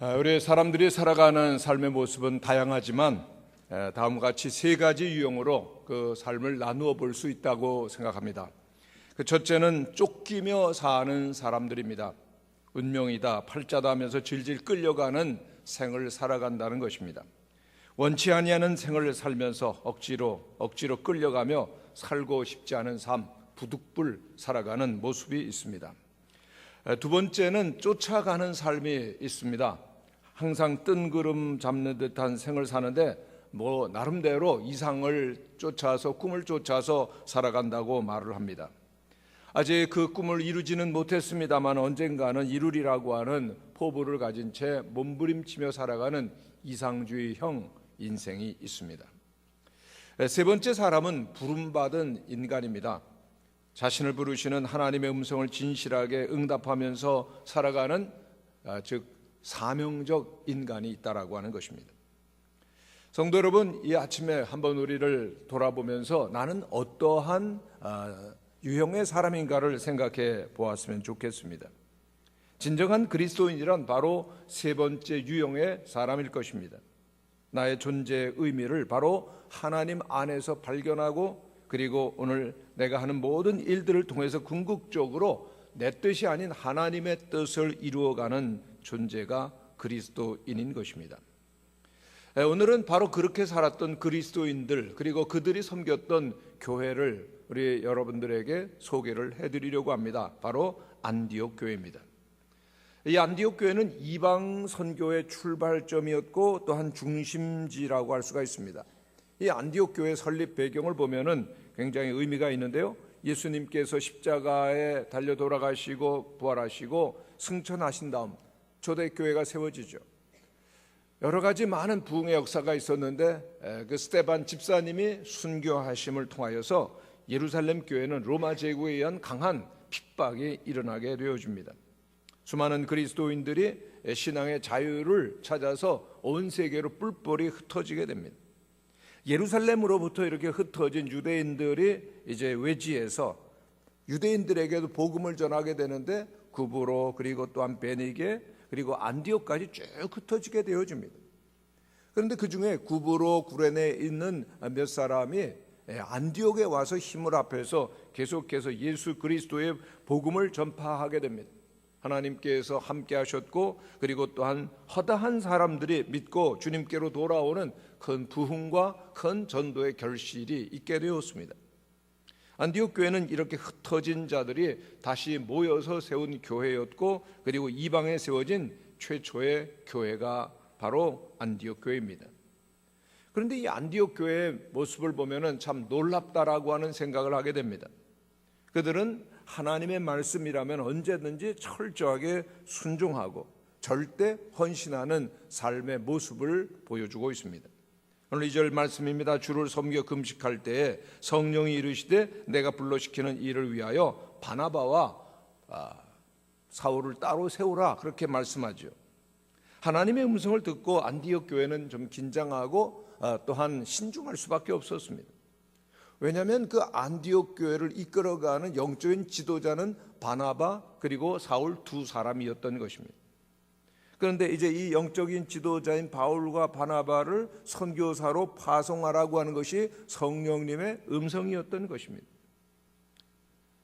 우리 사람들이 살아가는 삶의 모습은 다양하지만 다음과 같이 세 가지 유형으로 그 삶을 나누어 볼 수 있다고 생각합니다. 그 첫째는 쫓기며 사는 사람들입니다. 운명이다, 팔자다 하면서 질질 끌려가는 생을 살아간다는 것입니다. 원치 아니하는 생을 살면서 억지로 끌려가며 살고 싶지 않은 삶, 부득불 살아가는 모습이 있습니다. 두 번째는 쫓아가는 삶이 있습니다. 항상 뜬구름 잡는 듯한 생을 사는데 나름대로 이상을 쫓아서 꿈을 쫓아서 살아간다고 말을 합니다. 아직 그 꿈을 이루지는 못했습니다만 언젠가는 이루리라고 하는 포부를 가진 채 몸부림치며 살아가는 이상주의형 인생이 있습니다. 세 번째 사람은 부름받은 인간입니다. 자신을 부르시는 하나님의 음성을 진실하게 응답하면서 살아가는 즉 사명적 인간이 있다라고 하는 것입니다. 성도 여러분, 이 아침에 한번 우리를 돌아보면서 나는 어떠한 유형의 사람인가를 생각해 보았으면 좋겠습니다. 진정한 그리스도인이란 바로 세 번째 유형의 사람일 것입니다. 나의 존재의 의미를 바로 하나님 안에서 발견하고 그리고 오늘 내가 하는 모든 일들을 통해서 궁극적으로 내 뜻이 아닌 하나님의 뜻을 이루어가는 존재가 그리스도인인 것입니다. 오늘은 바로 그렇게 살았던 그리스도인들 그리고 그들이 섬겼던 교회를 우리 여러분들에게 소개를 해드리려고 합니다. 바로 안디옥 교회입니다. 이 안디옥 교회는 이방 선교의 출발점이었고 또한 중심지라고 할 수가 있습니다. 이 안디옥 교회 설립 배경을 보면은 굉장히 의미가 있는데요. 예수님께서 십자가에 달려 돌아가시고 부활하시고 승천하신 다음 초대교회가 세워지죠. 여러 가지 많은 부흥의 역사가 있었는데 그 스데반 집사님이 순교하심을 통하여서 예루살렘 교회는 로마 제국에 의한 강한 핍박이 일어나게 되어집니다. 수많은 그리스도인들이 신앙의 자유를 찾아서 온 세계로 뿔뿔이 흩어지게 됩니다. 예루살렘으로부터 이렇게 흩어진 유대인들이 이제 외지에서 유대인들에게도 복음을 전하게 되는데 구브로 그리고 또한 베니게 그리고 안디옥까지 쭉 흩어지게 되어집니다. 그런데 그 중에 구브로 구레네에 있는 몇 사람이 안디옥에 와서 힘을 합해서 계속해서 예수 그리스도의 복음을 전파하게 됩니다. 하나님께서 함께 하셨고 그리고 또한 허다한 사람들이 믿고 주님께로 돌아오는 큰 부흥과 큰 전도의 결실이 있게 되었습니다. 안디옥 교회는 이렇게 흩어진 자들이 다시 모여서 세운 교회였고 그리고 이방에 세워진 최초의 교회가 바로 안디옥 교회입니다. 그런데 이 안디옥 교회의 모습을 보면은 참 놀랍다라고 하는 생각을 하게 됩니다. 그들은 하나님의 말씀이라면 언제든지 철저하게 순종하고 절대 헌신하는 삶의 모습을 보여주고 있습니다. 오늘 2절 말씀입니다. 주를 섬겨 금식할 때에 성령이 이르시되 내가 불러시키는 일을 위하여 바나바와 사울을 따로 세우라 그렇게 말씀하죠. 하나님의 음성을 듣고 안디옥 교회는 좀 긴장하고 또한 신중할 수밖에 없었습니다. 왜냐하면 그 안디옥 교회를 이끌어가는 영적인 지도자는 바나바 그리고 사울 두 사람이었던 것입니다. 그런데 이제 이 영적인 지도자인 바울과 바나바를 선교사로 파송하라고 하는 것이 성령님의 음성이었던 것입니다.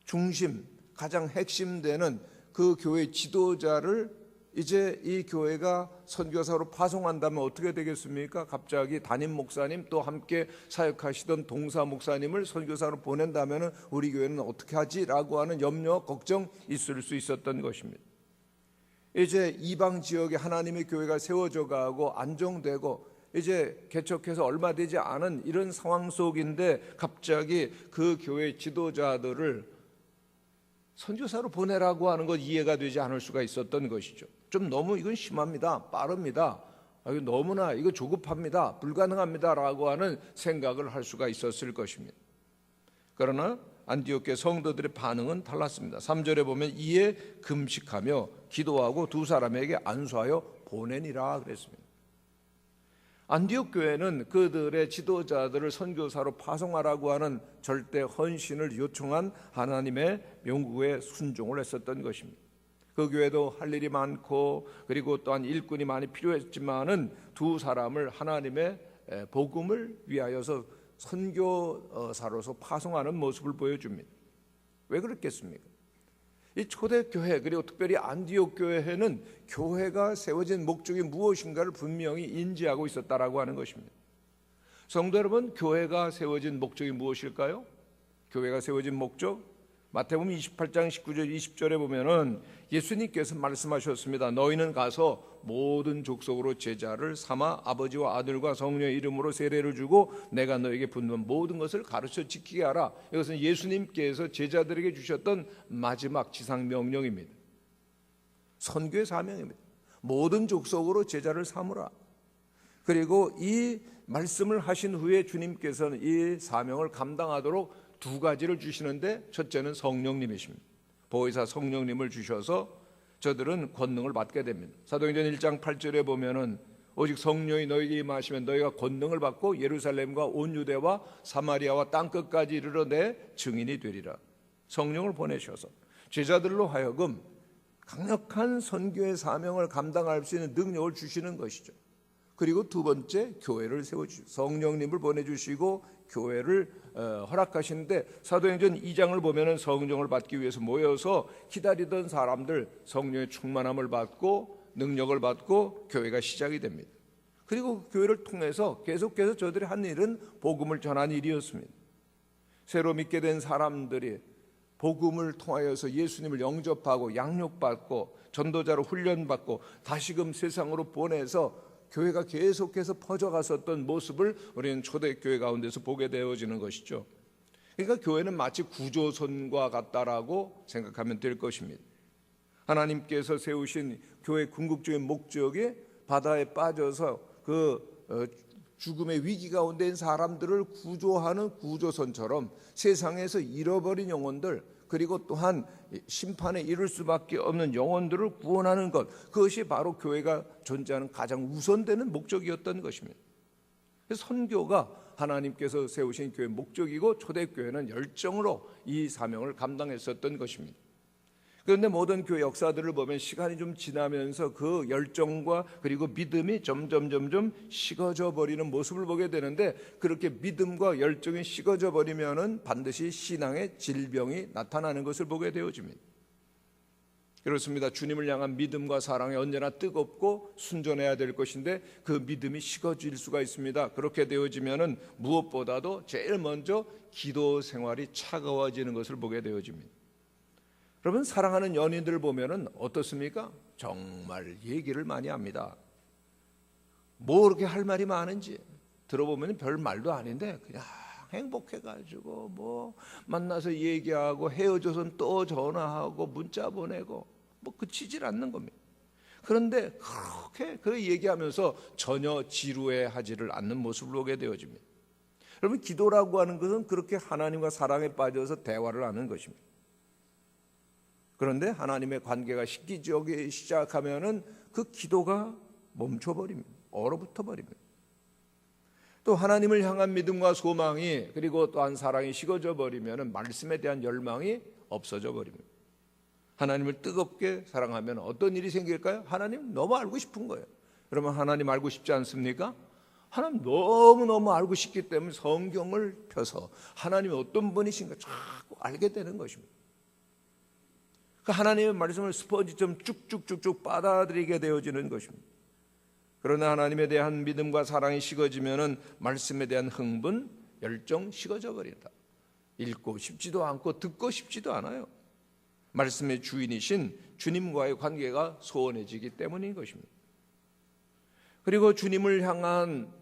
중심, 가장 핵심되는 그 교회 지도자를 이제 이 교회가 선교사로 파송한다면 어떻게 되겠습니까? 갑자기 담임 목사님 또 함께 사역하시던 동사 목사님을 선교사로 보낸다면 우리 교회는 어떻게 하지? 라고 하는 염려, 걱정 있을 수 있었던 것입니다. 이제 이방 지역에 하나님의 교회가 세워져 가고 안정되고 이제 개척해서 얼마 되지 않은 이런 상황 속인데 갑자기 그 교회 지도자들을 선교사로 보내라고 하는 것 이해가 되지 않을 수가 있었던 것이죠. 좀 너무 이건 심합니다. 빠릅니다. 너무나 이거 조급합니다. 불가능합니다. 라고 하는 생각을 할 수가 있었을 것입니다. 그러나 안디옥 교회 성도들의 반응은 달랐습니다. 3절에 보면 이에 금식하며 기도하고 두 사람에게 안수하여 보내니라 그랬습니다. 안디옥 교회는 그들의 지도자들을 선교사로 파송하라고 하는 절대 헌신을 요청한 하나님의 명구에 순종을 했었던 것입니다. 그 교회도 할 일이 많고 그리고 또한 일꾼이 많이 필요했지만은 두 사람을 하나님의 복음을 위하여서 선교사로서 파송하는 모습을 보여줍니다. 왜 그렇겠습니까? 이 초대교회 그리고 특별히 안디옥 교회는 교회가 세워진 목적이 무엇인가를 분명히 인지하고 있었다라고 하는 것입니다. 성도 여러분, 교회가 세워진 목적이 무엇일까요? 교회가 세워진 목적, 마태복음 28장 19절 20절에 보면은 예수님께서 말씀하셨습니다. 너희는 가서 모든 족속으로 제자를 삼아 아버지와 아들과 성령의 이름으로 세례를 주고 내가 너에게 분부한 모든 것을 가르쳐 지키게 하라. 이것은 예수님께서 제자들에게 주셨던 마지막 지상 명령입니다. 선교의 사명입니다. 모든 족속으로 제자를 삼으라. 그리고 이 말씀을 하신 후에 주님께서는 이 사명을 감당하도록 두 가지를 주시는데, 첫째는 성령님이십니다. 보혜사 성령님을 주셔서 저들은 권능을 받게 됩니다. 사도행전 1장 8절에 보면은 오직 성령이 너희에게 임하시면 너희가 권능을 받고 예루살렘과 온 유대와 사마리아와 땅끝까지 이르러 내 증인이 되리라. 성령을 보내셔서 제자들로 하여금 강력한 선교의 사명을 감당할 수 있는 능력을 주시는 것이죠. 그리고 두 번째, 교회를 세워주시고 성령님을 보내주시고 교회를 허락하시는데, 사도행전 2장을 보면은 성령을 받기 위해서 모여서 기다리던 사람들 성령의 충만함을 받고 능력을 받고 교회가 시작이 됩니다. 그리고 교회를 통해서 계속해서 저들이 한 일은 복음을 전하는 일이었습니다. 새로 믿게 된 사람들이 복음을 통하여서 예수님을 영접하고 양육받고 전도자로 훈련받고 다시금 세상으로 보내서 교회가 계속해서 퍼져갔었던 모습을 우리는 초대교회 가운데서 보게 되어지는 것이죠. 그러니까 교회는 마치 구조선과 같다라고 생각하면 될 것입니다. 하나님께서 세우신 교회 궁극적인 목적이 바다에 빠져서 죽음의 위기 가운데 있는 사람들을 구조하는 구조선처럼 세상에서 잃어버린 영혼들, 그리고 또한 심판에 이를 수밖에 없는 영혼들을 구원하는 것, 그것이 바로 교회가 존재하는 가장 우선되는 목적이었던 것입니다. 선교가 하나님께서 세우신 교회의 목적이고 초대교회는 열정으로 이 사명을 감당했었던 것입니다. 그런데 모든 교회 역사들을 보면 시간이 좀 지나면서 그 열정과 그리고 믿음이 점점 식어져 버리는 모습을 보게 되는데, 그렇게 믿음과 열정이 식어져 버리면은 반드시 신앙의 질병이 나타나는 것을 보게 되어집니다. 그렇습니다. 주님을 향한 믿음과 사랑이 언제나 뜨겁고 순전해야 될 것인데 그 믿음이 식어질 수가 있습니다. 그렇게 되어지면은 무엇보다도 제일 먼저 기도 생활이 차가워지는 것을 보게 되어집니다. 여러분, 사랑하는 연인들 보면은 어떻습니까? 정말 얘기를 많이 합니다. 뭐 그렇게 할 말이 많은지 들어보면 별 말도 아닌데 그냥 행복해가지고 뭐 만나서 얘기하고 헤어져서는 또 전화하고 문자 보내고 뭐 그치질 않는 겁니다. 그런데 그렇게 그 얘기하면서 전혀 지루해하지를 않는 모습을 보게 되어집니다. 여러분, 기도라고 하는 것은 그렇게 하나님과 사랑에 빠져서 대화를 하는 것입니다. 그런데 하나님의 관계가 식기적이기 시작하면은 그 기도가 멈춰버립니다. 얼어붙어 버립니다. 또 하나님을 향한 믿음과 소망이 그리고 또한 사랑이 식어져 버리면은 말씀에 대한 열망이 없어져 버립니다. 하나님을 뜨겁게 사랑하면 어떤 일이 생길까요? 하나님 너무 알고 싶은 거예요. 여러분, 하나님 알고 싶지 않습니까? 하나님 너무너무 알고 싶기 때문에 성경을 펴서 하나님이 어떤 분이신가 자꾸 알게 되는 것입니다. 그 하나님의 말씀을 스펀지처럼 쭉쭉쭉쭉 받아들이게 되어지는 것입니다. 그러나 하나님에 대한 믿음과 사랑이 식어지면은 말씀에 대한 흥분, 열정 식어져 버린다. 읽고 싶지도 않고 듣고 싶지도 않아요. 말씀의 주인이신 주님과의 관계가 소원해지기 때문인 것입니다. 그리고 주님을 향한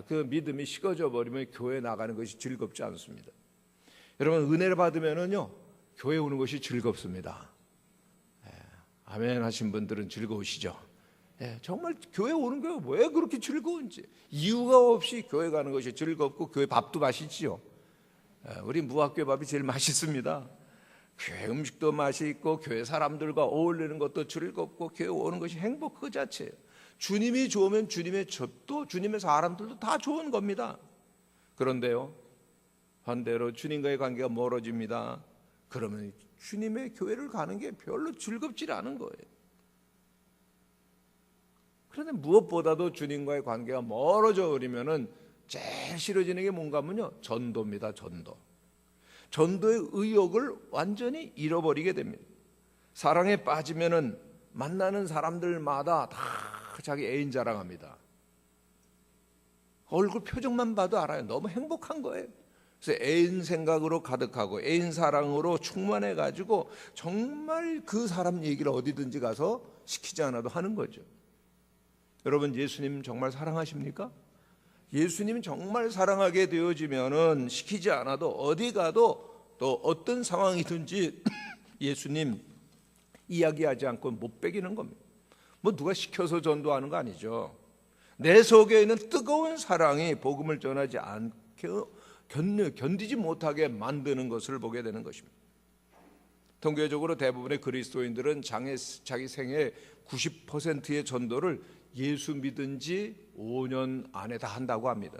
그 믿음이 식어져 버리면 교회 나가는 것이 즐겁지 않습니다. 여러분, 은혜를 받으면은요 교회 오는 것이 즐겁습니다. 아멘 하신 분들은 즐거우시죠? 정말 교회 오는 게 왜 그렇게 즐거운지, 이유가 없이 교회 가는 것이 즐겁고 교회 밥도 맛있지요. 우리 무학교회 밥이 제일 맛있습니다. 교회 음식도 맛있고 교회 사람들과 어울리는 것도 즐겁고 교회 오는 것이 행복 그 자체예요. 주님이 좋으면 주님의 젖도 주님의 사람들도 다 좋은 겁니다. 그런데요, 반대로 주님과의 관계가 멀어집니다. 그러면 주님의 교회를 가는 게 별로 즐겁지 않은 거예요. 그런데 무엇보다도 주님과의 관계가 멀어져 버리면은 제일 싫어지는 게 뭔가 하면요, 전도입니다. 전도의 의욕을 완전히 잃어버리게 됩니다. 사랑에 빠지면은 만나는 사람들마다 다 자기 애인 자랑합니다. 얼굴 표정만 봐도 알아요. 너무 행복한 거예요. 그래서 애인 생각으로 가득하고 애인 사랑으로 충만해 가지고 정말 그 사람 얘기를 어디든지 가서 시키지 않아도 하는 거죠. 여러분, 예수님 정말 사랑하십니까? 예수님 정말 사랑하게 되어지면은 시키지 않아도 어디 가도 또 어떤 상황이든지 예수님 이야기하지 않고 못 빼기는 겁니다. 뭐 누가 시켜서 전도하는 거 아니죠. 내 속에 있는 뜨거운 사랑이 복음을 전하지 않게 견디지 못하게 만드는 것을 보게 되는 것입니다. 통계적으로 대부분의 그리스도인들은 자기 생애 90%의 전도를 예수 믿은 지 5년 안에 다 한다고 합니다.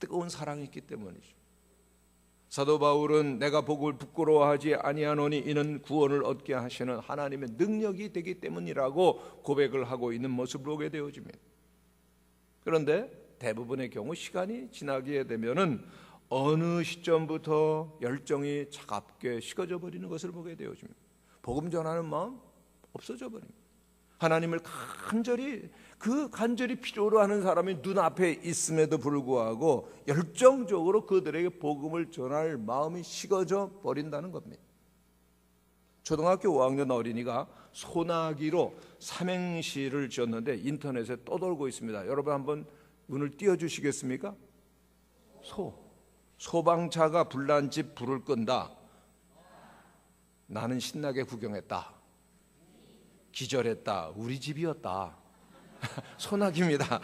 뜨거운 사랑이 있기 때문이죠. 사도 바울은 내가 복음을 부끄러워하지 아니하노니 이는 구원을 얻게 하시는 하나님의 능력이 되기 때문이라고 고백을 하고 있는 모습을 보게 되어집니다. 그런데 대부분의 경우 시간이 지나게 되면은 어느 시점부터 열정이 차갑게 식어져 버리는 것을 보게 되어집니다. 복음 전하는 마음 없어져 버립니다. 하나님을 간절히 필요로 하는 사람이 눈앞에 있음에도 불구하고 열정적으로 그들에게 복음을 전할 마음이 식어져 버린다는 겁니다. 초등학교 5학년 어린이가 소나기로 삼행시를 지었는데 인터넷에 떠돌고 있습니다. 여러분 한번 눈을 띄워주시겠습니까? 소방차가 불난 집 불을 끈다. 나는 신나게 구경했다. 기절했다. 우리 집이었다. 소나기입니다.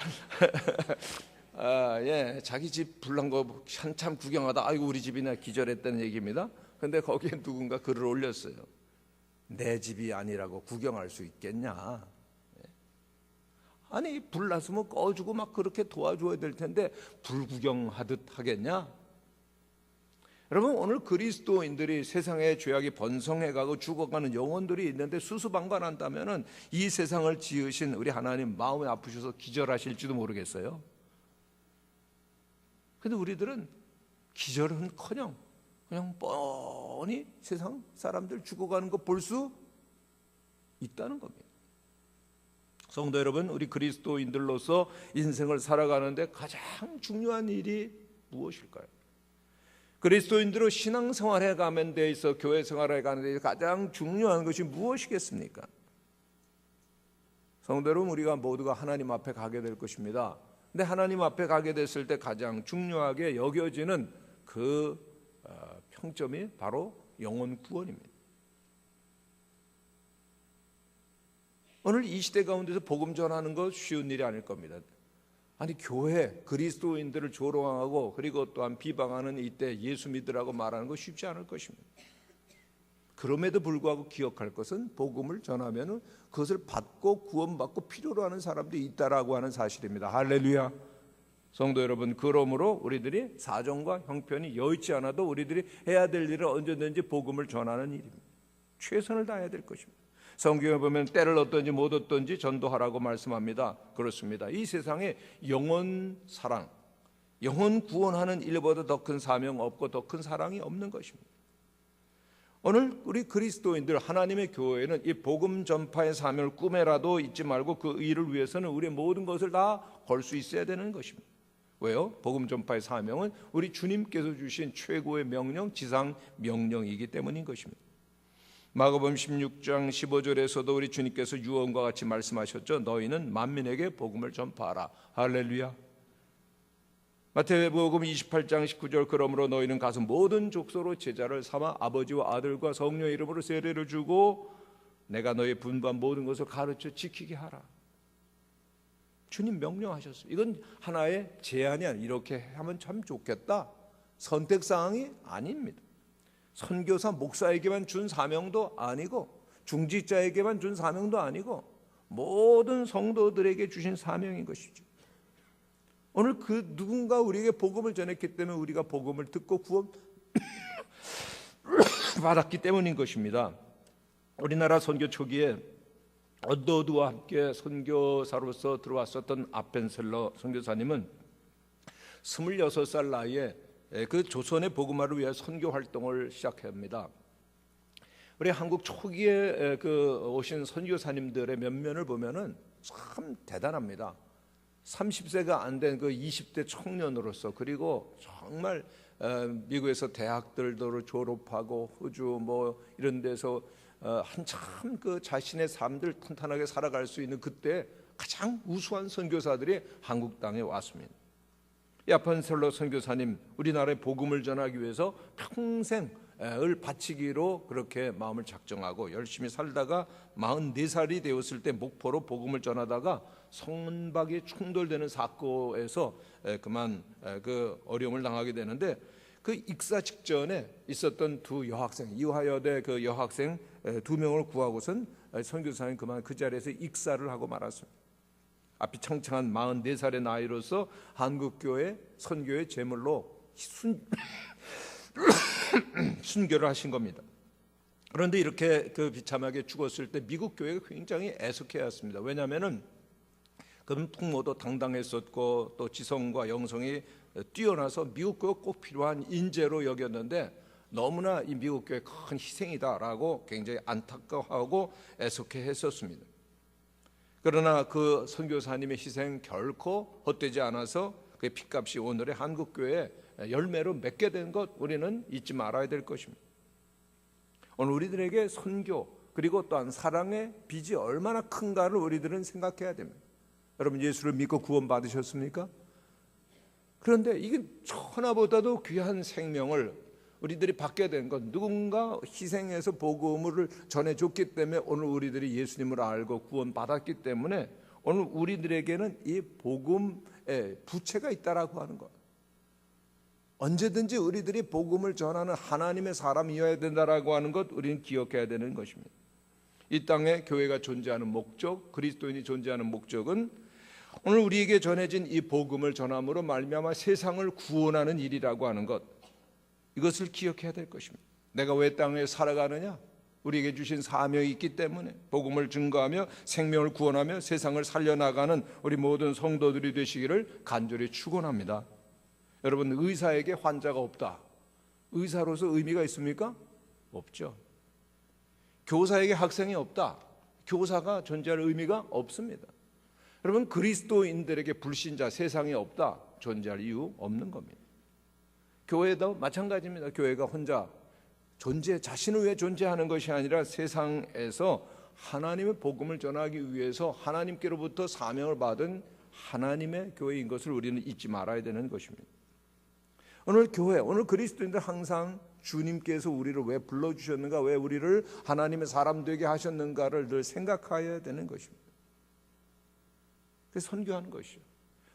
자기 집 불난 거 한참 구경하다 아이고 우리 집이나 기절했다는 얘기입니다. 근데 거기에 누군가 글을 올렸어요. 내 집이 아니라고 구경할 수 있겠냐. 아니 불났으면 꺼주고 막 그렇게 도와줘야 될 텐데 불구경하듯 하겠냐. 여러분, 오늘 그리스도인들이 세상에 죄악이 번성해가고 죽어가는 영혼들이 있는데 수수방관한다면은 이 세상을 지으신 우리 하나님 마음이 아프셔서 기절하실지도 모르겠어요. 근데 우리들은 기절은커녕 그냥 뻔히 세상 사람들 죽어가는 거 볼 수 있다는 겁니다. 성도 여러분, 우리 그리스도인들로서 인생을 살아가는데 가장 중요한 일이 무엇일까요? 그리스도인들로 신앙생활에 가면 돼 있어 교회 생활에 가는 데 가장 중요한 것이 무엇이겠습니까? 성도 여러분, 우리가 모두가 하나님 앞에 가게 될 것입니다. 근데 하나님 앞에 가게 됐을 때 가장 중요하게 여겨지는 그 평점이 바로 영혼 구원입니다. 오늘 이 시대 가운데서 복음 전하는 것 쉬운 일이 아닐 겁니다. 아니 교회 그리스도인들을 조롱하고 그리고 또한 비방하는 이때 예수 믿으라고 말하는 거 쉽지 않을 것입니다. 그럼에도 불구하고 기억할 것은 복음을 전하면 그것을 받고 구원받고 필요로 하는 사람들이 있다라고 하는 사실입니다. 할렐루야. 성도 여러분, 그러므로 우리들이 사정과 형편이 여의치 않아도 우리들이 해야 될 일은 언제든지 복음을 전하는 일입니다. 최선을 다해야 될 것입니다. 성경에 보면 때를 얻든지 못 얻든지 전도하라고 말씀합니다. 그렇습니다. 이 세상에 영혼 사랑, 영혼 구원하는 일보다 더 큰 사명 없고 더 큰 사랑이 없는 것입니다. 오늘 우리 그리스도인들 하나님의 교회는 이 복음 전파의 사명을 꿈에라도 잊지 말고 그 일을 위해서는 우리의 모든 것을 다 걸 수 있어야 되는 것입니다. 왜요? 복음 전파의 사명은 우리 주님께서 주신 최고의 명령, 지상 명령이기 때문인 것입니다. 마가복음 16장 15절에서도 우리 주님께서 유언과 같이 말씀하셨죠. 너희는 만민에게 복음을 전파하라. 할렐루야. 마태복음 28장 19절 그러므로 너희는 가서 모든 족속으로 제자를 삼아 아버지와 아들과 성령의 이름으로 세례를 주고 내가 너희 분부한 모든 것을 가르쳐 지키게 하라. 주님 명령하셨어요. 이건 하나의 제안이 아니라 이렇게 하면 참 좋겠다. 선택사항이 아닙니다. 선교사 목사에게만 준 사명도 아니고 중직자에게만 준 사명도 아니고 모든 성도들에게 주신 사명인 것이죠. 오늘 그 누군가 우리에게 복음을 전했기 때문에 우리가 복음을 듣고 받았기 때문인 것입니다. 우리나라 선교 초기에 언더우드와 함께 선교사로서 들어왔었던 아펜셀러 선교사님은 26살 나이에 그 조선의 복음화를 위해 선교 활동을 시작합니다. 우리 한국 초기에 오신 선교사님들의 면면을 보면은 참 대단합니다. 30세가 안 된 그 20대 청년으로서, 그리고 정말 미국에서 대학들도 졸업하고 호주 뭐 이런 데서 한참 그 자신의 삶들 탄탄하게 살아갈 수 있는 그때 가장 우수한 선교사들이 한국 땅에 왔습니다. 이 아펜셀러 선교사님, 우리나라에 복음을 전하기 위해서 평생을 바치기로 그렇게 마음을 작정하고 열심히 살다가 44살이 되었을 때 목포로 복음을 전하다가 성박이 충돌되는 사고에서 그만 그 어려움을 당하게 되는데, 그 익사 직전에 있었던 두 여학생, 이화여대 그 여학생 2명을 구하고선 선교사님 그만 그 자리에서 익사를 하고 말았습니다. 앞이 창창한 44살의 나이로서 한국교회 선교의 제물로 순교를 하신 겁니다. 그런데 이렇게 그 비참하게 죽었을 때 미국 교회가 굉장히 애석해했습니다. 왜냐하면은 그는 풍모도 당당했었고 또 지성과 영성이 뛰어나서 미국 교회가 꼭 필요한 인재로 여겼는데, 너무나 이 미국 교회 큰 희생이다라고 굉장히 안타까워하고 애석해했었습니다. 그러나 그 선교사님의 희생 결코 헛되지 않아서 그 핏값이 오늘의 한국교회 열매로 맺게 된 것 우리는 잊지 말아야 될 것입니다. 오늘 우리들에게 선교 그리고 또한 사랑의 빚이 얼마나 큰가를 우리들은 생각해야 됩니다. 여러분, 예수를 믿고 구원 받으셨습니까? 그런데 이게 천하보다도 귀한 생명을 우리들이 받게 된 건 누군가 희생해서 복음을 전해줬기 때문에 오늘 우리들이 예수님을 알고 구원받았기 때문에 오늘 우리들에게는 이 복음의 부채가 있다라고 하는 것. 언제든지 우리들이 복음을 전하는 하나님의 사람이어야 된다라고 하는 것 우리는 기억해야 되는 것입니다. 이 땅에 교회가 존재하는 목적, 그리스도인이 존재하는 목적은 오늘 우리에게 전해진 이 복음을 전함으로 말미암아 세상을 구원하는 일이라고 하는 것, 이것을 기억해야 될 것입니다. 내가 왜 땅에 살아가느냐? 우리에게 주신 사명이 있기 때문에 복음을 증거하며 생명을 구원하며 세상을 살려나가는 우리 모든 성도들이 되시기를 간절히 축원합니다. 여러분, 의사에게 환자가 없다. 의사로서 의미가 있습니까? 없죠. 교사에게 학생이 없다. 교사가 존재할 의미가 없습니다. 여러분, 그리스도인들에게 불신자, 세상에 없다. 존재할 이유 없는 겁니다. 교회도 마찬가지입니다. 교회가 혼자 자신을 위해 존재하는 것이 아니라 세상에서 하나님의 복음을 전하기 위해서 하나님께로부터 사명을 받은 하나님의 교회인 것을 우리는 잊지 말아야 되는 것입니다. 오늘 교회, 오늘 그리스도인들 항상 주님께서 우리를 왜 불러주셨는가, 왜 우리를 하나님의 사람 되게 하셨는가를 늘 생각해야 되는 것입니다. 그래서 선교하는 것이죠.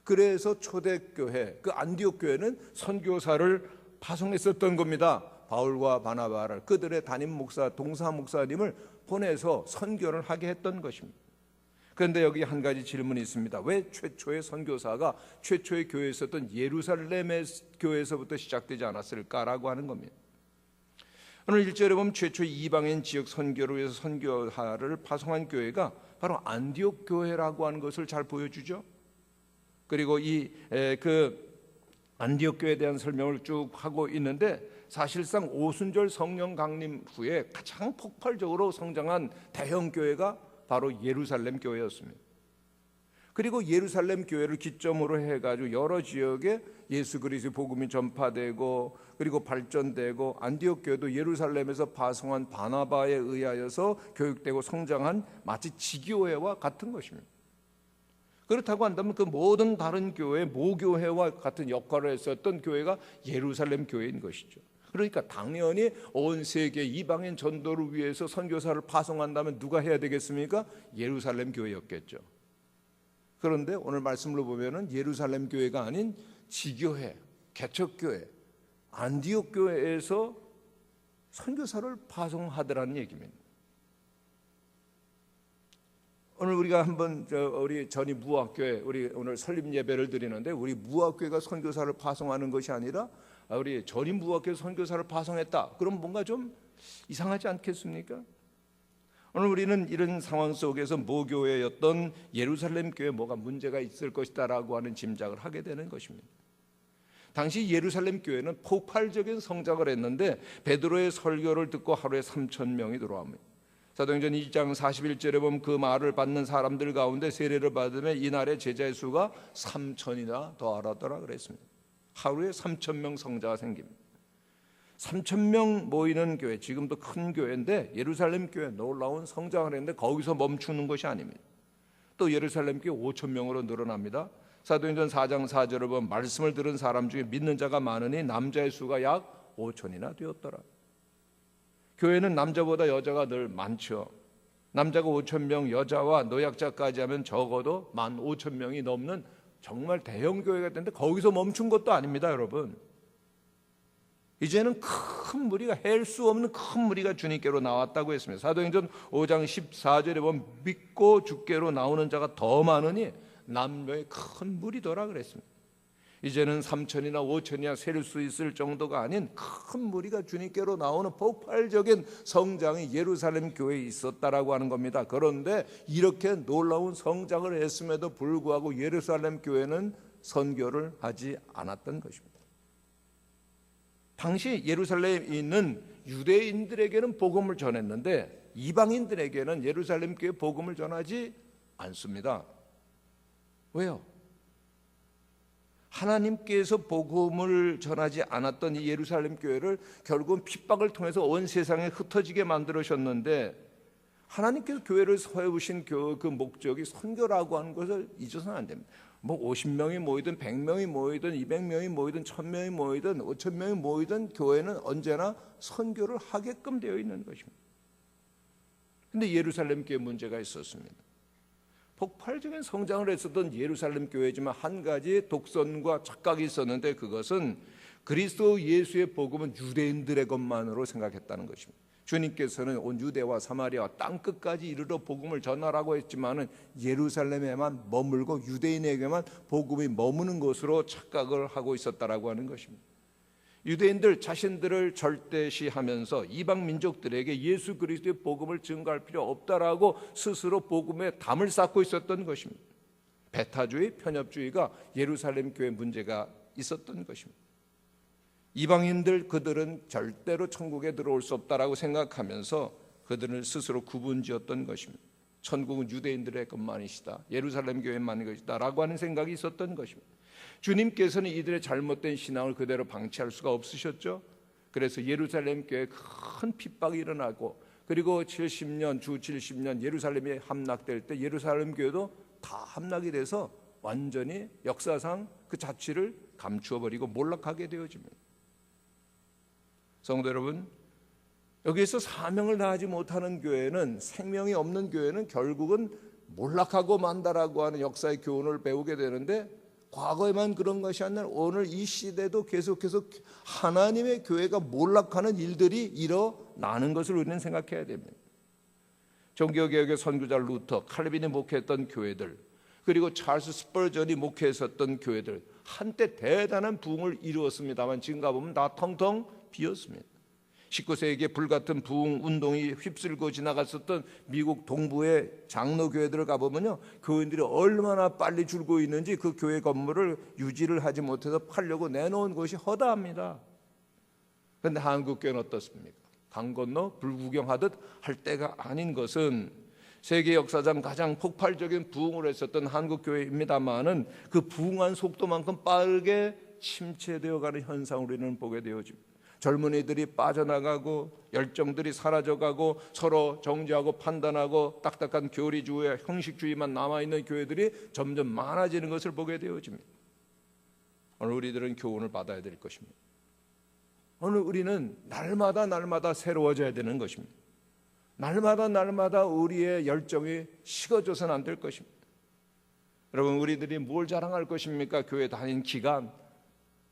그래서 초대교회, 그 안디옥 교회는 선교사를 파송했었던 겁니다. 바울과 바나바를, 그들의 담임 목사, 동사 목사님을 보내서 선교를 하게 했던 것입니다. 그런데 여기 한 가지 질문이 있습니다. 왜 최초의 선교사가 최초의 교회에 있었던 예루살렘의 교회에서부터 시작되지 않았을까라고 하는 겁니다. 오늘 1절에 보면 최초의 이방인 지역 선교를 위해서 선교사를 파송한 교회가 바로 안디옥 교회라고 하는 것을 잘 보여주죠. 그리고 그 안디옥 교회에 대한 설명을 쭉 하고 있는데, 사실상 오순절 성령 강림 후에 가장 폭발적으로 성장한 대형 교회가 바로 예루살렘 교회였습니다. 그리고 예루살렘 교회를 기점으로 해가지고 여러 지역에 예수 그리스도의 복음이 전파되고 그리고 발전되고, 안디옥 교회도 예루살렘에서 파송한 바나바에 의하여서 교육되고 성장한 마치 지교회와 같은 것입니다. 그렇다고 한다면 그 모든 다른 교회, 모교회와 같은 역할을 했었던 교회가 예루살렘 교회인 것이죠. 그러니까 당연히 온 세계 이방인 전도를 위해서 선교사를 파송한다면 누가 해야 되겠습니까? 예루살렘 교회였겠죠. 그런데 오늘 말씀을 보면은 예루살렘 교회가 아닌 지교회, 개척교회, 안디옥 교회에서 선교사를 파송하더라는 얘기입니다. 오늘 우리가 한번 우리 전이 무학교회, 우리 오늘 설립 예배를 드리는데, 우리 무학교회가 선교사를 파송하는 것이 아니라 우리 전임부학교 선교사를 파송했다. 그럼 뭔가 좀 이상하지 않겠습니까? 오늘 우리는 이런 상황 속에서 모교회였던 예루살렘 교회에 뭐가 문제가 있을 것이다라고 하는 짐작을 하게 되는 것입니다. 당시 예루살렘 교회는 폭발적인 성장을 했는데 베드로의 설교를 듣고 하루에 3,000명이 들어옵니다. 사도행전 2장 41절에 보면 그 말을 받는 사람들 가운데 세례를 받으면 이날의 제자의 수가 3,000이나 더 알았더라 그랬습니다. 하루에 3,000명 성자가 생깁니다. 3,000명 모이는 교회, 지금도 큰 교회인데 예루살렘 교회 놀라운 성장을 했는데 거기서 멈추는 것이 아닙니다. 또 예루살렘 교회 5,000명으로 늘어납니다. 사도행전 4장 4절을 보면 말씀을 들은 사람 중에 믿는 자가 많으니 남자의 수가 약 5,000이나 되었더라. 교회는 남자보다 여자가 늘 많죠. 남자가 5,000명, 여자와 노약자까지 하면 적어도 15,000명이 넘는 정말 대형 교회가 됐는데 거기서 멈춘 것도 아닙니다, 여러분. 이제는 큰 무리가, 헬 수 없는 큰 무리가 주님께로 나왔다고 했습니다. 사도행전 5장 14절에 보면 믿고 주께로 나오는 자가 더 많으니 남녀의 큰 무리더라 그랬습니다. 이제는 3,000이나 5,000이나 셀 수 있을 정도가 아닌 큰 무리가 주님께로 나오는 폭발적인 성장이 예루살렘 교회에 있었다라고 하는 겁니다. 그런데 이렇게 놀라운 성장을 했음에도 불구하고 예루살렘 교회는 선교를 하지 않았던 것입니다. 당시 예루살렘에 있는 유대인들에게는 복음을 전했는데 이방인들에게는 예루살렘 교회 복음을 전하지 않습니다. 왜요? 하나님께서 복음을 전하지 않았던 이 예루살렘 교회를 결국은 핍박을 통해서 온 세상에 흩어지게 만들으셨는데 하나님께서 교회를 세우신 그 목적이 선교라고 하는 것을 잊어서는 안 됩니다. 뭐 50명이 모이든 100명이 모이든 200명이 모이든 1000명이 모이든 5000명이 모이든 교회는 언제나 선교를 하게끔 되어 있는 것입니다. 그런데 예루살렘 교회 문제가 있었습니다. 폭발적인 성장을 했었던 예루살렘 교회지만 한 가지 독선과 착각이 있었는데 그것은 그리스도 예수의 복음은 유대인들의 것만으로 생각했다는 것입니다. 주님께서는 온 유대와 사마리아 땅 끝까지 이르러 복음을 전하라고 했지만은 예루살렘에만 머물고 유대인에게만 복음이 머무는 것으로 착각을 하고 있었다라고 하는 것입니다. 유대인들 자신들을 절대시하면서 이방 민족들에게 예수 그리스도의 복음을 증거할 필요 없다라고 스스로 복음에 담을 쌓고 있었던 것입니다. 배타주의, 편협주의가 예루살렘 교회 문제가 있었던 것입니다. 이방인들 그들은 절대로 천국에 들어올 수 없다라고 생각하면서 그들을 스스로 구분지었던 것입니다. 천국은 유대인들의 것만이시다, 예루살렘 교회만의 것이다 라고 하는 생각이 있었던 것입니다. 주님께서는 이들의 잘못된 신앙을 그대로 방치할 수가 없으셨죠. 그래서 예루살렘 교회에 큰 핍박이 일어나고 그리고 70년, 주 70년 예루살렘이 함락될 때 예루살렘 교회도 다 함락이 돼서 완전히 역사상 그 자취를 감추어버리고 몰락하게 되어집니다. 성도 여러분, 여기에서 사명을 다하지 못하는 교회는, 생명이 없는 교회는 결국은 몰락하고 만다라고 하는 역사의 교훈을 배우게 되는데 과거에만 그런 것이 아니라 오늘 이 시대도 계속해서 하나님의 교회가 몰락하는 일들이 일어나는 것을 우리는 생각해야 됩니다. 종교개혁의 선구자 루터, 칼빈이 목회했던 교회들, 그리고 찰스 스펄전이 목회했었던 교회들 한때 대단한 부흥을 이루었습니다만 지금 가보면 다 텅텅 비었습니다. 19세기에 불같은 부흥 운동이 휩쓸고 지나갔었던 미국 동부의 장로교회들을 가보면요, 교인들이 얼마나 빨리 줄고 있는지 그 교회 건물을 유지를 하지 못해서 팔려고 내놓은 것이 허다합니다. 그런데 한국교회는 어떻습니까? 강 건너 불구경하듯 할 때가 아닌 것은 세계 역사상 가장 폭발적인 부흥을 했었던 한국교회입니다만은 그 부흥한 속도만큼 빠르게 침체되어가는 현상을 우리는 보게 되어집니다. 젊은이들이 빠져나가고 열정들이 사라져가고 서로 정죄하고 판단하고 딱딱한 교리주의, 형식주의만 남아있는 교회들이 점점 많아지는 것을 보게 되어집니다. 오늘 우리들은 교훈을 받아야 될 것입니다. 오늘 우리는 날마다 새로워져야 되는 것입니다. 날마다 우리의 열정이 식어져서는 안 될 것입니다. 여러분, 우리들이 뭘 자랑할 것입니까? 교회 다닌 기간,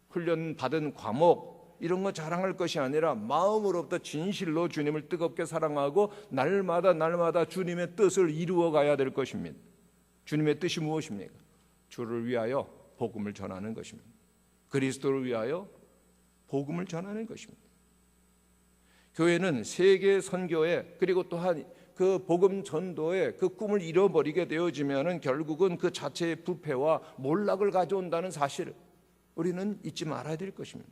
훈련받은 과목, 이런 거 자랑할 것이 아니라 마음으로부터 진실로 주님을 뜨겁게 사랑하고 날마다 주님의 뜻을 이루어 가야 될 것입니다. 주님의 뜻이 무엇입니까? 주를 위하여 복음을 전하는 것입니다. 그리스도를 위하여 복음을 전하는 것입니다. 교회는 세계 선교에 그리고 또한 그 복음 전도에 그 꿈을 잃어버리게 되어지면은 결국은 그 자체의 부패와 몰락을 가져온다는 사실을 우리는 잊지 말아야 될 것입니다.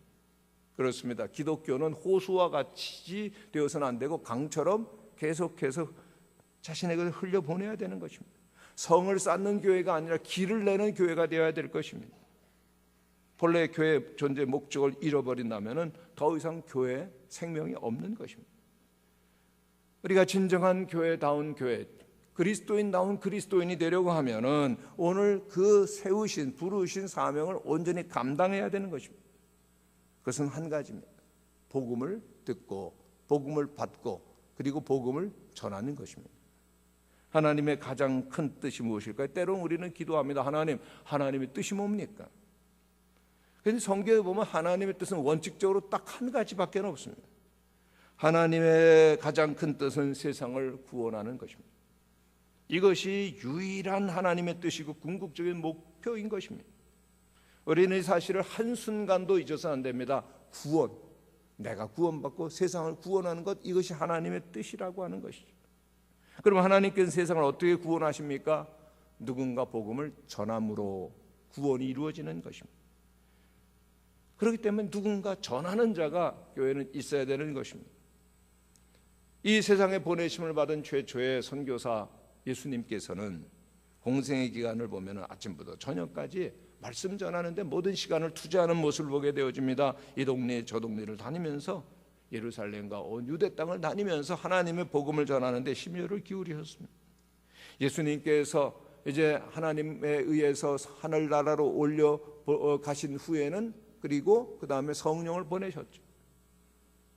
그렇습니다. 기독교는 호수와 같이 되어서는 안 되고 강처럼 계속해서 자신의 것을 흘려보내야 되는 것입니다. 성을 쌓는 교회가 아니라 길을 내는 교회가 되어야 될 것입니다. 본래 교회의 존재 목적을 잃어버린다면 더 이상 교회에 생명이 없는 것입니다. 우리가 진정한 교회다운 교회, 그리스도인다운 그리스도인이 되려고 하면은 오늘 그 세우신 부르신 사명을 온전히 감당해야 되는 것입니다. 그것은 한 가지입니다. 복음을 듣고 복음을 받고 그리고 복음을 전하는 것입니다. 하나님의 가장 큰 뜻이 무엇일까요? 때로는 우리는 기도합니다. 하나님의 뜻이 뭡니까? 그런데 성경에 보면 하나님의 뜻은 원칙적으로 딱 한 가지밖에 없습니다. 하나님의 가장 큰 뜻은 세상을 구원하는 것입니다. 이것이 유일한 하나님의 뜻이고 궁극적인 목표인 것입니다. 우리는 이 사실을 한순간도 잊어서는 안 됩니다. 구원, 내가 구원받고 세상을 구원하는 것, 이것이 하나님의 뜻이라고 하는 것이죠. 그럼 하나님께서 세상을 어떻게 구원하십니까? 누군가 복음을 전함으로 구원이 이루어지는 것입니다. 그렇기 때문에 누군가 전하는 자가 교회는 있어야 되는 것입니다. 이 세상에 보내심을 받은 최초의 선교사 예수님께서는 공생의 기간을 보면 아침부터 저녁까지 말씀 전하는데 모든 시간을 투자하는 모습을 보게 되어집니다. 이 동네 저 동네를 다니면서 예루살렘과 온 유대 땅을 다니면서 하나님의 복음을 전하는데 심혈을 기울이셨습니다. 예수님께서 이제 하나님에 의해서 하늘나라로 올려 가신 후에는 그리고 그 다음에 성령을 보내셨죠.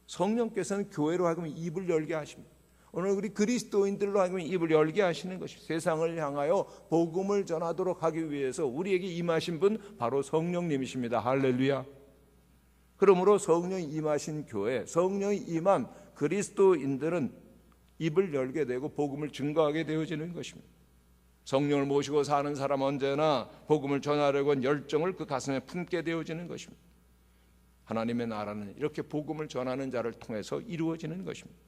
성령께서는 교회로 하여금 입을 열게 하십니다. 오늘 우리 그리스도인들로 하여금 입을 열게 하시는 것입니다. 세상을 향하여 복음을 전하도록 하기 위해서 우리에게 임하신 분 바로 성령님이십니다. 할렐루야. 그러므로 성령이 임하신 교회, 성령이 임한 그리스도인들은 입을 열게 되고 복음을 증거하게 되어지는 것입니다. 성령을 모시고 사는 사람 언제나 복음을 전하려고 하는 열정을 그 가슴에 품게 되어지는 것입니다. 하나님의 나라는 이렇게 복음을 전하는 자를 통해서 이루어지는 것입니다.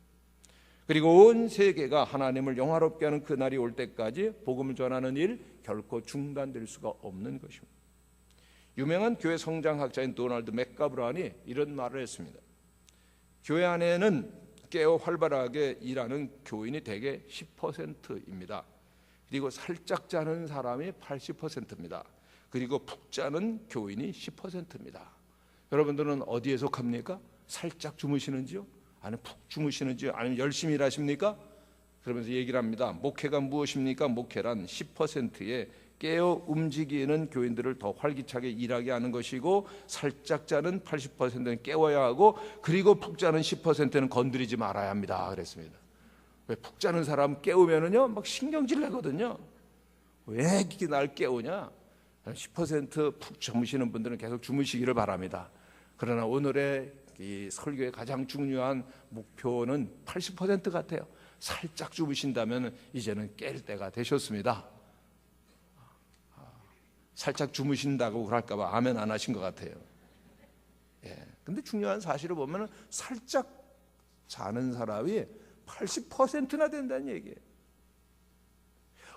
그리고 온 세계가 하나님을 영화롭게 하는 그날이 올 때까지 복음을 전하는 일 결코 중단될 수가 없는 것입니다. 유명한 교회 성장학자인 도널드 맥가브란이 이런 말을 했습니다. 교회 안에는 깨어 활발하게 일하는 교인이 대개 10%입니다. 그리고 살짝 자는 사람이 80%입니다. 그리고 푹 자는 교인이 10%입니다. 여러분들은 어디에 속합니까? 살짝 주무시는지요? 아니면 푹 주무시는지요? 아니면 열심히 일하십니까? 그러면서 얘기를 합니다. 목회가 무엇입니까? 목회란 10%의 깨어 움직이는 교인들을 더 활기차게 일하게 하는 것이고 살짝 자는 80%는 깨워야 하고 그리고 푹 자는 10%는 건드리지 말아야 합니다. 그랬습니다. 왜 푹 자는 사람 깨우면은요 막 신경질 내거든요. 왜 이렇게 날 깨우냐? 10%푹 주무시는 분들은 계속 주무시기를 바랍니다. 그러나 오늘의 이 설교의 가장 중요한 목표는 80% 같아요. 살짝 주무신다면 이제는 깰 때가 되셨습니다. 살짝 주무신다고 그럴까 봐 아멘 안 하신 것 같아요. 근데 중요한 사실을 보면 살짝 자는 사람이 80%나 된다는 얘기예요.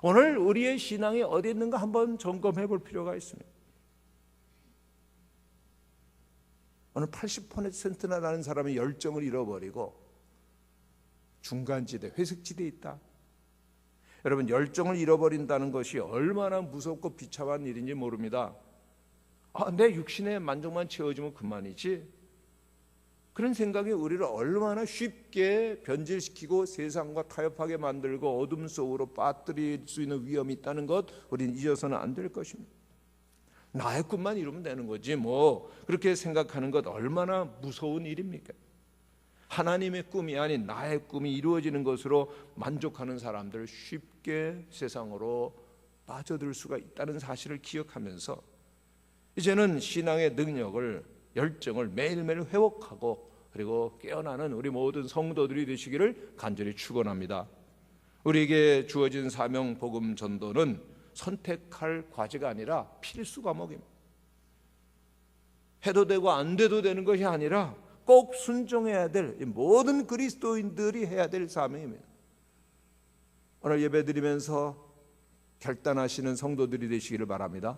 오늘 우리의 신앙이 어디 있는가 한번 점검해 볼 필요가 있습니다. 오늘 80%나 되는 사람이 열정을 잃어버리고 중간지대, 회색지대에 있다. 여러분, 열정을 잃어버린다는 것이 얼마나 무섭고 비참한 일인지 모릅니다. 내 육신의 만족만 채워주면 그만이지. 그런 생각이 우리를 얼마나 쉽게 변질시키고 세상과 타협하게 만들고 어둠 속으로 빠뜨릴 수 있는 위험이 있다는 것 우리는 잊어서는 안 될 것입니다. 나의 꿈만 이루면 되는 거지 뭐 그렇게 생각하는 것 얼마나 무서운 일입니까? 하나님의 꿈이 아닌 나의 꿈이 이루어지는 것으로 만족하는 사람들 쉽게 세상으로 빠져들 수가 있다는 사실을 기억하면서 이제는 신앙의 능력을 열정을 매일매일 회복하고 그리고 깨어나는 우리 모든 성도들이 되시기를 간절히 축원합니다. 우리에게 주어진 사명 복음 전도는 선택할 과제가 아니라 필수 과목입니다. 해도 되고 안 돼도 되는 것이 아니라 꼭 순종해야 될 모든 그리스도인들이 해야 될 사명입니다. 오늘 예배드리면서 결단하시는 성도들이 되시기를 바랍니다.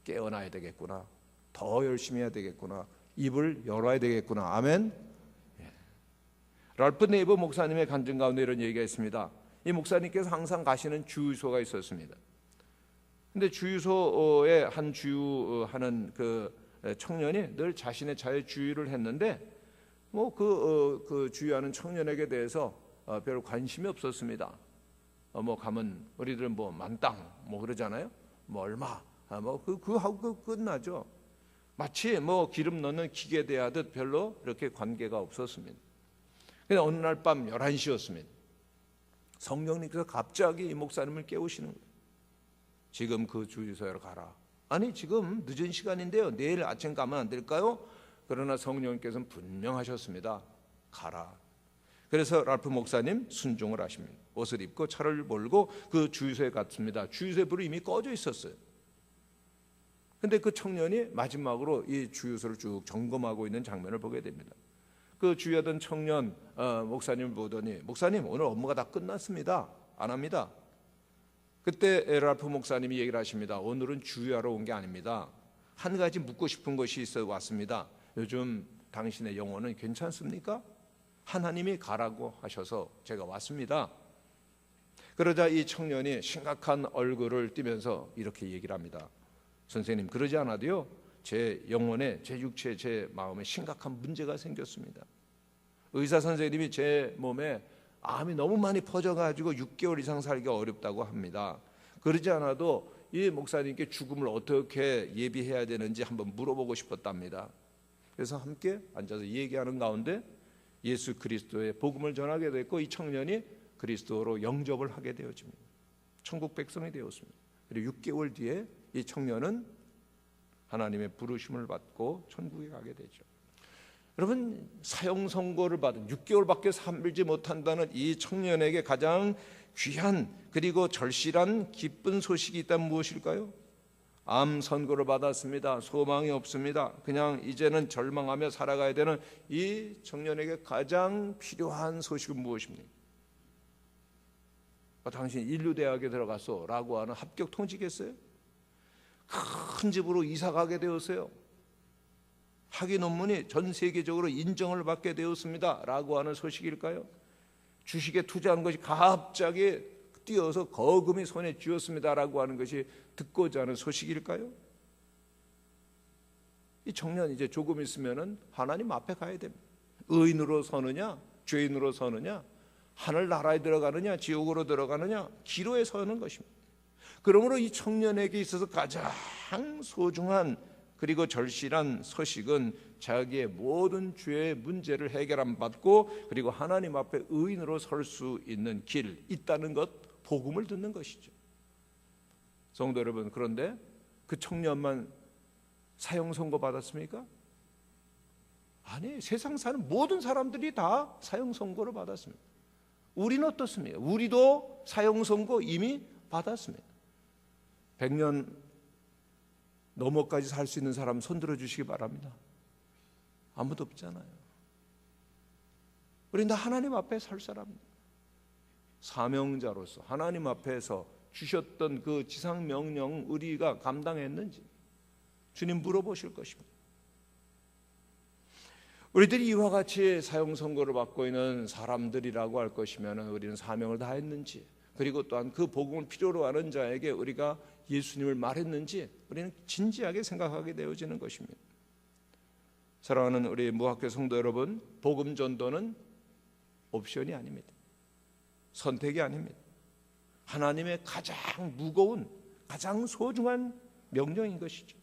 깨어나야 되겠구나, 더 열심히 해야 되겠구나, 입을 열어야 되겠구나. 아멘. 랄프 네이버 목사님의 간증 가운데 이런 얘기가 있습니다. 이 목사님께서 항상 가시는 주유소가 있었습니다. 근데 주유소에 한 주유하는 그 청년이 늘 자신의 차에 주유를 했는데 그 주유하는 청년에게 대해서 별 관심이 없었습니다. 가면 우리들은 만땅 그러잖아요. 얼마 그거 하고 끝나죠. 마치 기름 넣는 기계 대하듯 별로 이렇게 관계가 없었습니다. 근데 어느 날 밤 11시였습니다. 성령님께서 갑자기 이 목사님을 깨우시는 거예요. 지금 그 주유소에 가라. 아니, 지금 늦은 시간인데요, 내일 아침 가면 안 될까요? 그러나 성령님께서는 분명하셨습니다. 가라. 그래서 랄프 목사님 순종을 하십니다. 옷을 입고 차를 몰고 그 주유소에 갔습니다. 주유소의 불이 이미 꺼져 있었어요. 근데 그 청년이 마지막으로 이 주유소를 쭉 점검하고 있는 장면을 보게 됩니다. 그 주유하던 청년 목사님을 보더니, 목사님, 오늘 업무가 다 끝났습니다. 안 합니다. 그때 랄프 목사님이 얘기를 하십니다. 오늘은 주유하러 온 게 아닙니다. 한 가지 묻고 싶은 것이 있어 왔습니다. 요즘 당신의 영혼은 괜찮습니까? 하나님이 가라고 하셔서 제가 왔습니다. 그러자 이 청년이 심각한 얼굴을 띠면서 이렇게 얘기를 합니다. 선생님, 그러지 않아도요, 제 영혼에, 제 육체에, 제 마음에 심각한 문제가 생겼습니다. 의사 선생님이 제 몸에 암이 너무 많이 퍼져가지고 6개월 이상 살기가 어렵다고 합니다. 그러지 않아도 이 목사님께 죽음을 어떻게 예비해야 되는지 한번 물어보고 싶었답니다. 그래서 함께 앉아서 얘기하는 가운데 예수 그리스도의 복음을 전하게 됐고, 이 청년이 그리스도로 영접을 하게 되어집니다. 천국 백성이 되었습니다. 그리고 6개월 뒤에 이 청년은 하나님의 부르심을 받고 천국에 가게 되죠. 여러분, 사형 선고를 받은 6개월밖에 살지 못한다는 이 청년에게 가장 귀한 그리고 절실한 기쁜 소식이 있다면 무엇일까요? 암 선고를 받았습니다. 소망이 없습니다. 그냥 이제는 절망하며 살아가야 되는 이 청년에게 가장 필요한 소식은 무엇입니까? 당신 인류대학에 들어갔어 라고 하는 합격 통지겠어요? 큰 집으로 이사 가게 되었어요. 학위 논문이 전 세계적으로 인정을 받게 되었습니다 라고 하는 소식일까요? 주식에 투자한 것이 갑자기 뛰어서 거금이 손에 쥐었습니다 라고 하는 것이 듣고자 하는 소식일까요? 이 청년 이제 조금 있으면은 하나님 앞에 가야 됩니다. 의인으로 서느냐, 죄인으로 서느냐, 하늘나라에 들어가느냐, 지옥으로 들어가느냐, 기로에 서는 것입니다. 그러므로 이 청년에게 있어서 가장 소중한 그리고 절실한 소식은 자기의 모든 죄의 문제를 해결함 받고 그리고 하나님 앞에 의인으로 설 수 있는 길 있다는 것, 복음을 듣는 것이죠. 성도 여러분, 그런데 그 청년만 사형 선고 받았습니까? 아니, 세상 사는 모든 사람들이 다 사형 선고를 받았습니다. 우리는 어떻습니까? 우리도 사형 선고 이미 받았습니다. 100년 넘어까지 살 수 있는 사람 손들어 주시기 바랍니다. 아무도 없잖아요. 우리는 다 하나님 앞에 설 사람입니다. 사명자로서 하나님 앞에서 주셨던 그 지상 명령 우리가 감당했는지 주님 물어보실 것입니다. 우리들이 이와 같이 사형 선고를 받고 있는 사람들이라고 할 것이면 우리는 사명을 다했는지, 그리고 또한 그 복음을 필요로 하는 자에게 우리가 예수님을 말했는지 우리는 진지하게 생각하게 되어지는 것입니다. 사랑하는 우리 무학교 성도 여러분, 복음 전도는 옵션이 아닙니다. 선택이 아닙니다. 하나님의 가장 무거운, 가장 소중한 명령인 것이죠.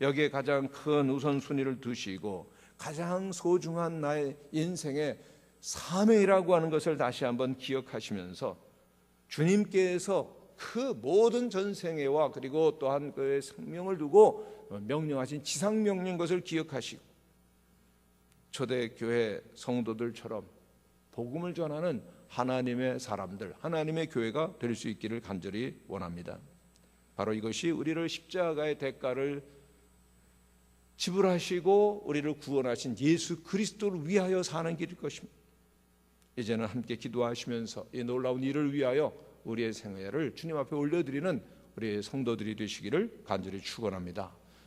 여기에 가장 큰 우선순위를 두시고 가장 소중한 나의 인생의 사명이라고 하는 것을 다시 한번 기억하시면서 주님께서 그 모든 전생애와 그리고 또한 그의 생명을 두고 명령하신 지상명령 것을 기억하시고 초대교회 성도들처럼 복음을 전하는 하나님의 사람들, 하나님의 교회가 될 수 있기를 간절히 원합니다. 바로 이것이 우리를 십자가의 대가를 지불하시고 우리를 구원하신 예수 그리스도를 위하여 사는 길일 것입니다. 이제는 함께 기도하시면서 이 놀라운 일을 위하여 우리의 생애를 주님 앞에 올려드리는 우리의 성도들이 되시기를 간절히 축원합니다.